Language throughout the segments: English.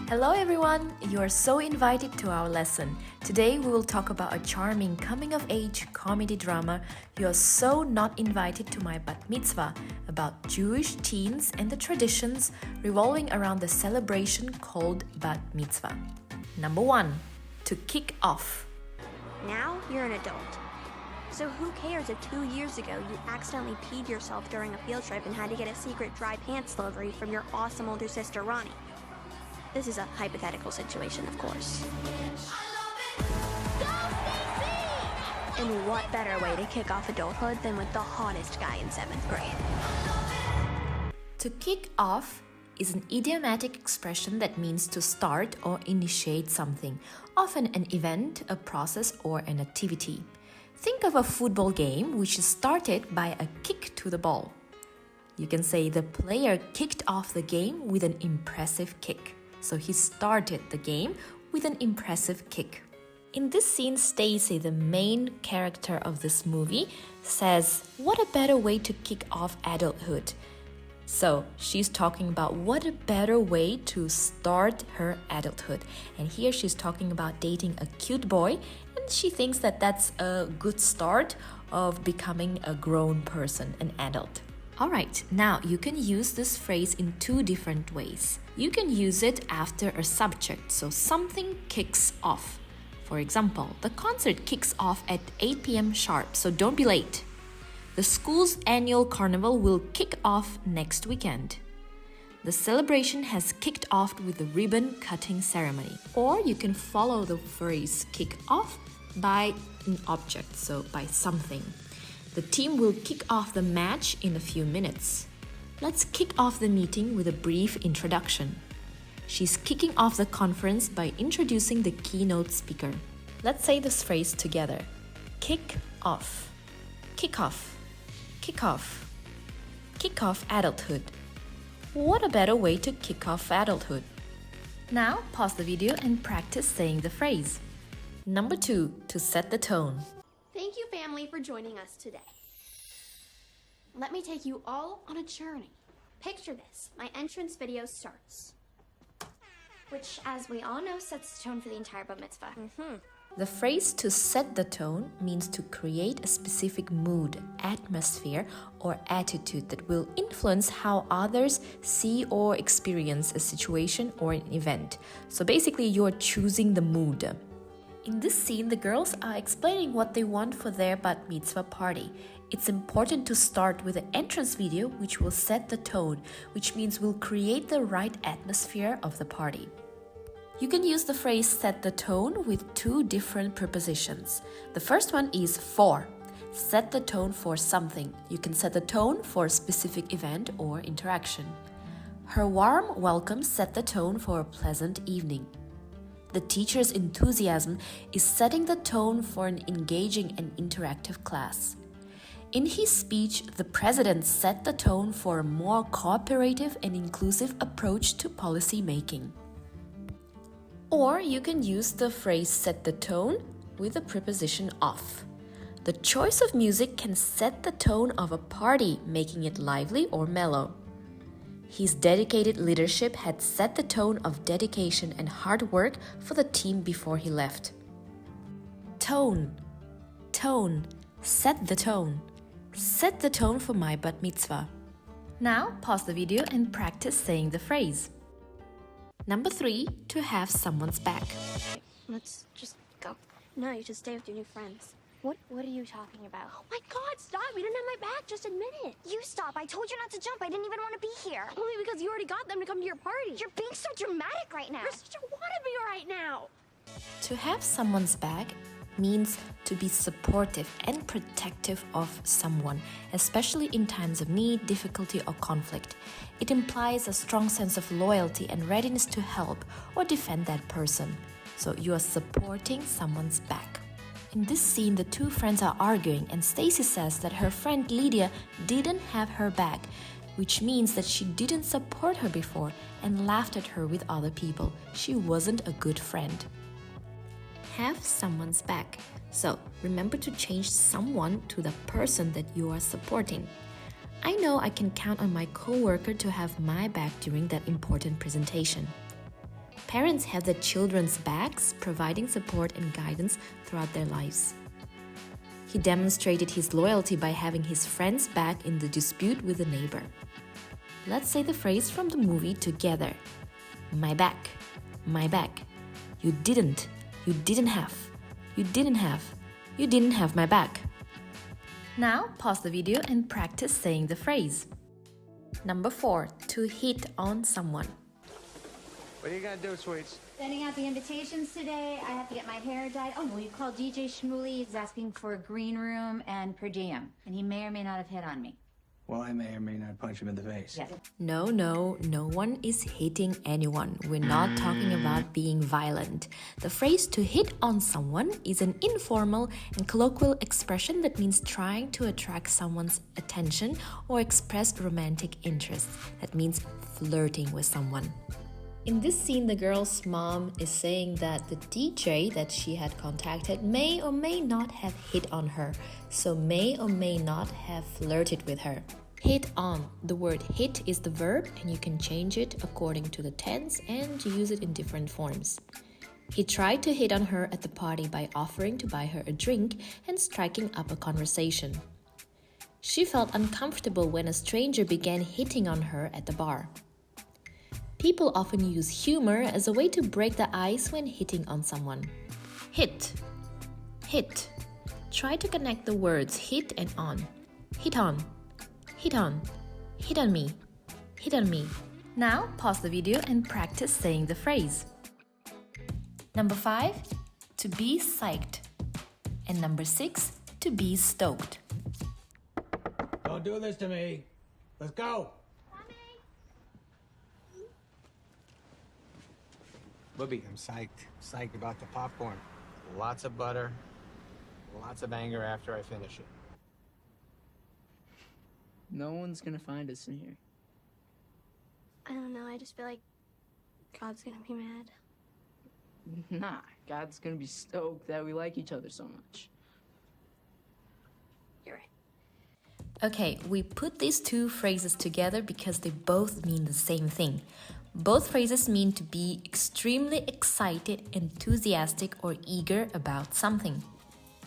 Hello everyone! You are so invited to our lesson. Today we will talk about a charming coming-of-age comedy drama, You Are So Not Invited to My Bat Mitzvah, about Jewish teens and the traditions revolving around the celebration called Bat Mitzvah. Number 1. To kick off. Now you're an adult. So who cares if 2 years ago you accidentally peed yourself during a field trip and had to get a secret dry pants delivery from your awesome older sister Ronnie? This is a hypothetical situation, of course. And what better way to kick off adulthood than with the hottest guy in 7th grade? To kick off is an idiomatic expression that means to start or initiate something, often an event, a process, or an activity. Think of a football game which is started by a kick to the ball. You can say the player kicked off the game with an impressive kick. So he started the game with an impressive kick. In this scene, Stacy, the main character of this movie, says, "What a better way to kick off adulthood." So she's talking about what a better way to start her adulthood. And here she's talking about dating a cute boy, and she thinks that that's a good start of becoming a grown person, an adult. Alright, now you can use this phrase in two different ways. You can use it after a subject, so something kicks off. For example, the concert kicks off at 8 p.m. sharp, so don't be late. The school's annual carnival will kick off next weekend. The celebration has kicked off with a ribbon cutting ceremony. Or you can follow the phrase kick off by an object, so by something. The team will kick off the match in a few minutes. Let's kick off the meeting with a brief introduction. She's kicking off the conference by introducing the keynote speaker. Let's say this phrase together. Kick off. Kick off. Kick off. Kick off adulthood. What a better way to kick off adulthood. Now pause the video and practice saying the phrase. Number 2. To set the tone. Thank you, family, for joining us today. Let me take you all on a journey. Picture this. My entrance video starts. Which, as we all know, sets the tone for the entire Bat Mitzvah. The phrase to set the tone means to create a specific mood, atmosphere, or attitude that will influence how others see or experience a situation or an event. So basically, you're choosing the mood. In this scene, the girls are explaining what they want for their Bat Mitzvah party. It's important to start with an entrance video which will set the tone, which means will create the right atmosphere of the party. You can use the phrase set the tone with two different prepositions. The first one is for. Set the tone for something. You can set the tone for a specific event or interaction. Her warm welcome set the tone for a pleasant evening. The teacher's enthusiasm is setting the tone for an engaging and interactive class. In his speech, the president set the tone for a more cooperative and inclusive approach to policy making. Or you can use the phrase set the tone with the preposition of. The choice of music can set the tone of a party, making it lively or mellow. His dedicated leadership had set the tone of dedication and hard work for the team before he left. Tone. Tone. Set the tone. Set the tone for my Bat Mitzvah. Now pause the video and practice saying the phrase. Number 3. To have someone's back. Let's just go. No, you should stay with your new friends. What are you talking about? Oh my God, stop. You didn't have my back. Just admit it. You stop. I told you not to jump. I didn't even want to be here. Only because you already got them to come to your party. You're being so dramatic right now. You're such a wannabe right now. To have someone's back means to be supportive and protective of someone, especially in times of need, difficulty, or conflict. It implies a strong sense of loyalty and readiness to help or defend that person. So you are supporting someone's back. In this scene, the two friends are arguing, and Stacy says that her friend Lydia didn't have her back, which means that she didn't support her before and laughed at her with other people. She wasn't a good friend. Have someone's back. So remember to change someone to the person that you are supporting. I know I can count on my coworker to have my back during that important presentation. Parents have their children's backs, providing support and guidance throughout their lives. He demonstrated his loyalty by having his friend's back in the dispute with a neighbor. Let's say the phrase from the movie together. My back, my back. You didn't have my back. Now pause the video and practice saying the phrase. Number 4, to hit on someone. What are you gonna do, sweets? Sending out the invitations today. I have to get my hair dyed. Oh, well, you called DJ Shmuley. He's asking for a green room and per diem. And he may or may not have hit on me. Well, I may or may not punch him in the face. Yes. No one is hitting anyone. We're not talking about being violent. The phrase to hit on someone is an informal and colloquial expression that means trying to attract someone's attention or express romantic interest. That means flirting with someone. In this scene, the girl's mom is saying that the DJ that she had contacted may or may not have hit on her, so may or may not have flirted with her. Hit on. The word hit is the verb, and you can change it according to the tense and use it in different forms. He tried to hit on her at the party by offering to buy her a drink and striking up a conversation. She felt uncomfortable when a stranger began hitting on her at the bar. People often use humor as a way to break the ice when hitting on someone. Hit. Hit. Try to connect the words hit and on. Hit on. Hit on. Hit on me. Hit on me. Now pause the video and practice saying the phrase. Number 5, to be psyched. And number 6, to be stoked. Don't do this to me. Let's go. Booby, I'm psyched. Psyched about the popcorn. Lots of butter. Lots of anger after I finish it. No one's gonna find us in here. I don't know, I just feel like God's gonna be mad. Nah, God's gonna be stoked that we like each other so much. You're right. Okay, we put these two phrases together because they both mean the same thing. Both phrases mean to be extremely excited, enthusiastic, or eager about something.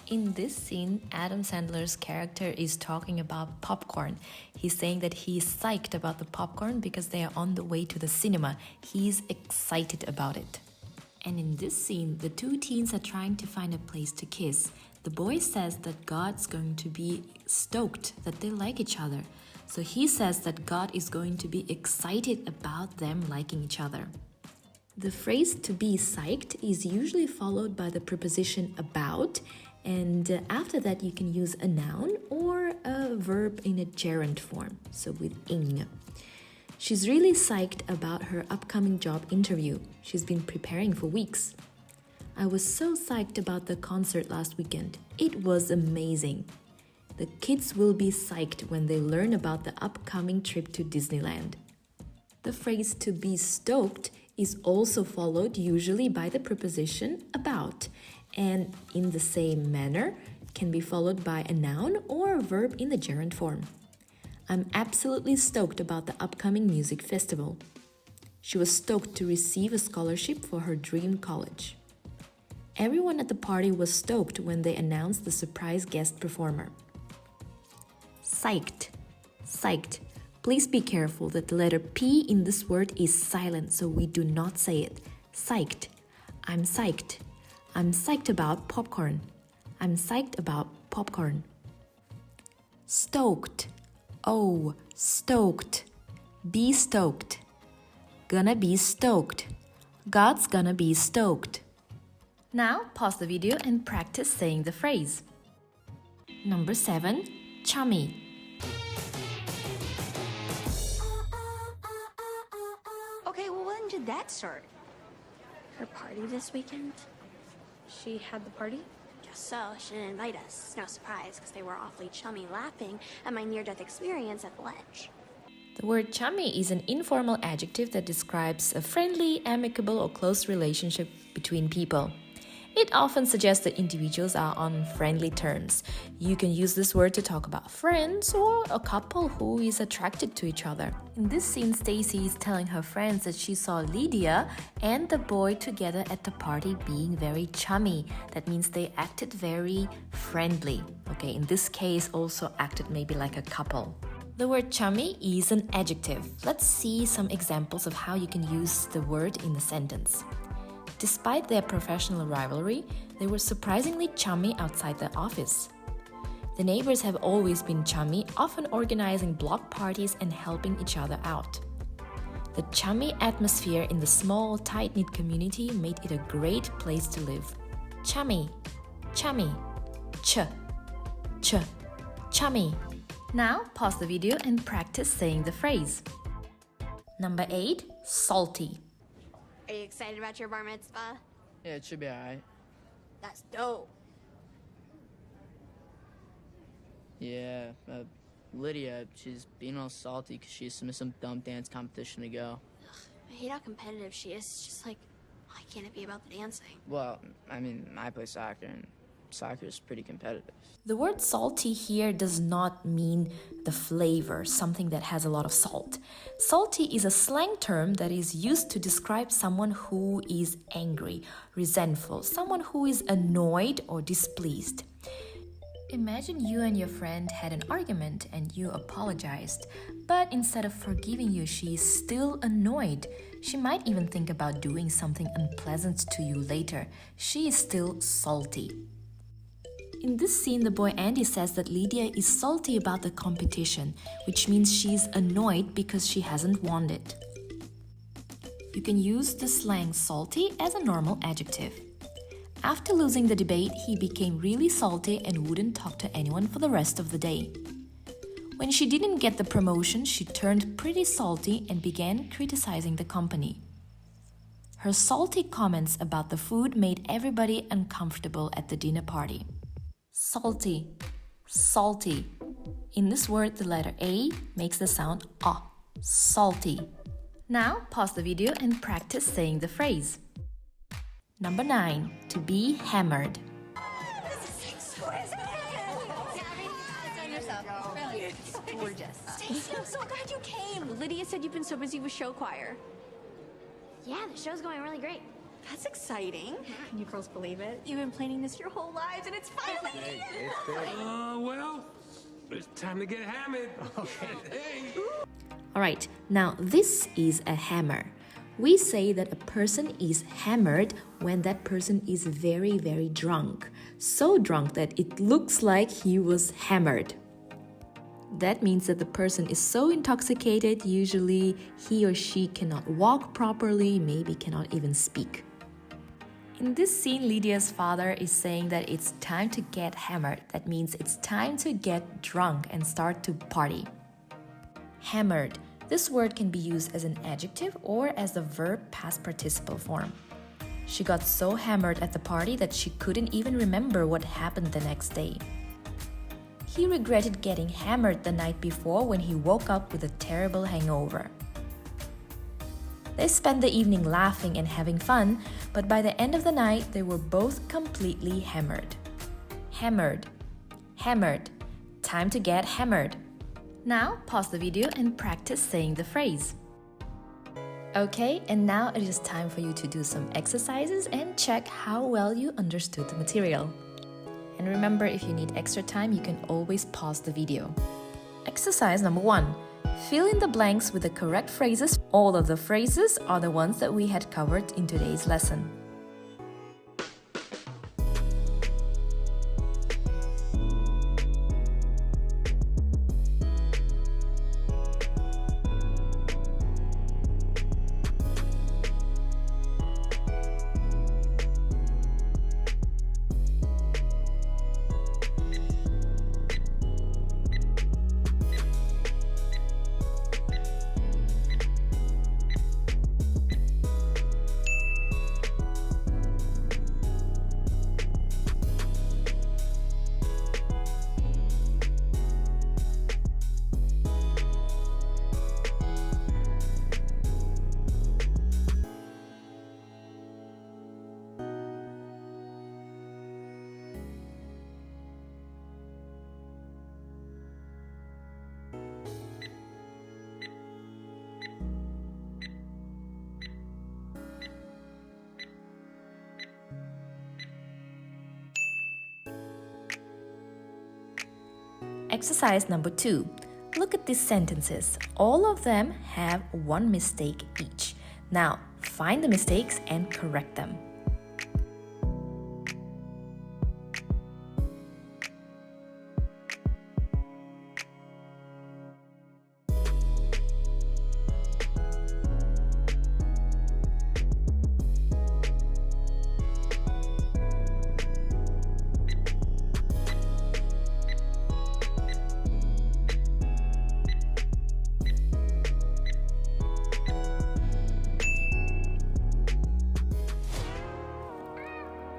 In this scene, Adam Sandler's character is talking about popcorn. He's saying that he is psyched about the popcorn because they are on the way to the cinema. He's excited about it. And in this scene, the two teens are trying to find a place to kiss. The boy says that God's going to be stoked that they like each other. So he says that God is going to be excited about them liking each other. The phrase to be psyched is usually followed by the preposition about, and after that you can use a noun or a verb in a gerund form, so with ing. She's really psyched about her upcoming job interview. She's been preparing for weeks. I was so psyched about the concert last weekend. It was amazing. The kids will be psyched when they learn about the upcoming trip to Disneyland. The phrase to be stoked is also followed usually by the preposition about, and in the same manner can be followed by a noun or a verb in the gerund form. I'm absolutely stoked about the upcoming music festival. She was stoked to receive a scholarship for her dream college. Everyone at the party was stoked when they announced the surprise guest performer. Psyched. Psyched. Please be careful that the letter P in this word is silent, so we do not say it. Psyched. I'm psyched. I'm psyched about popcorn. I'm psyched about popcorn. Stoked. Oh, stoked. Be stoked. Gonna be stoked. God's gonna be stoked. Now pause the video and practice saying the phrase. Number 7, chummy. Okay, well, when did that start? Her party this weekend? She had the party? Guess so. She didn't invite us. It's no surprise, because they were awfully chummy laughing at my near-death experience at the ledge. The word chummy is an informal adjective that describes a friendly, amicable, or close relationship between people. It often suggests that individuals are on friendly terms. You can use this word to talk about friends or a couple who is attracted to each other. In this scene, Stacy is telling her friends that she saw Lydia and the boy together at the party being very chummy. That means they acted very friendly. Okay, in this case, also acted maybe like a couple. The word chummy is an adjective. Let's see some examples of how you can use the word in a sentence. Despite their professional rivalry, they were surprisingly chummy outside the office. The neighbors have always been chummy, often organizing block parties and helping each other out. The chummy atmosphere in the small, tight-knit community made it a great place to live. Chummy, chummy, chummy. Now pause the video and practice saying the phrase. Number 8, salty. Are you excited about your bar mitzvah? Yeah, it should be alright. That's dope. Yeah, Lydia, she's being all salty because she submitted some dumb dance competition to go. I hate how competitive she is. It's just like, why can't it be about the dancing? Well, I mean, I play soccer, and soccer is pretty competitive. The word salty here does not mean the flavor, something that has a lot of salt. Salty is a slang term that is used to describe someone who is angry, resentful, someone who is annoyed or displeased. Imagine you and your friend had an argument and you apologized, but instead of forgiving you, she is still annoyed. She might even think about doing something unpleasant to you later. She is still salty. In this scene, the boy Andy says that Lydia is salty about the competition, which means she's annoyed because she hasn't won it. You can use the slang salty as a normal adjective. After losing the debate, he became really salty and wouldn't talk to anyone for the rest of the day. When she didn't get the promotion, she turned pretty salty and began criticizing the company. Her salty comments about the food made everybody uncomfortable at the dinner party. Salty, salty. In this word, the letter A makes the sound ah, salty. Now pause the video and practice saying the phrase. Number 9, to be hammered. It's gorgeous. Stacey, I'm so glad you came. Lydia said you've been so busy with show choir. Yeah, the show's going really great. That's exciting. Can you girls believe it? You've been planning this your whole lives and it's finally here! Well, it's time to get hammered. Hey. Alright, now this is a hammer. We say that a person is hammered when that person is very, very drunk. So drunk that it looks like he was hammered. That means that the person is so intoxicated, usually he or she cannot walk properly, maybe cannot even speak. In this scene, Lydia's father is saying that it's time to get hammered. That means it's time to get drunk and start to party. Hammered. This word can be used as an adjective or as the verb past participle form. She got so hammered at the party that she couldn't even remember what happened the next day. He regretted getting hammered the night before when he woke up with a terrible hangover. They spent the evening laughing and having fun, but by the end of the night, they were both completely hammered. Hammered. Hammered. Time to get hammered. Now, pause the video and practice saying the phrase. Okay, and now it is time for you to do some exercises and check how well you understood the material. And remember, if you need extra time, you can always pause the video. Exercise number 1. Fill in the blanks with the correct phrases. All of the phrases are the ones that we had covered in today's lesson. Exercise number 2. Look at these sentences. All of them have one mistake each. Now, find the mistakes and correct them.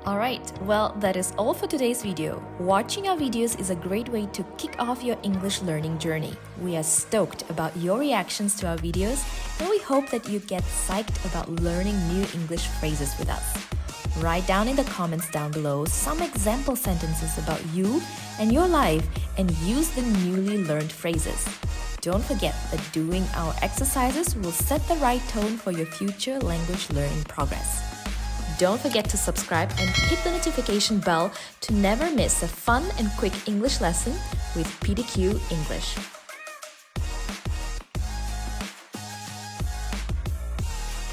Alright, well, that is all for today's video. Watching our videos is a great way to kick off your English learning journey. We are stoked about your reactions to our videos, and we hope that you get psyched about learning new English phrases with us. Write down in the comments down below some example sentences about you and your life and use the newly learned phrases. Don't forget that doing our exercises will set the right tone for your future language learning progress. Don't forget to subscribe and hit the notification bell to never miss a fun and quick English lesson with PDQ English.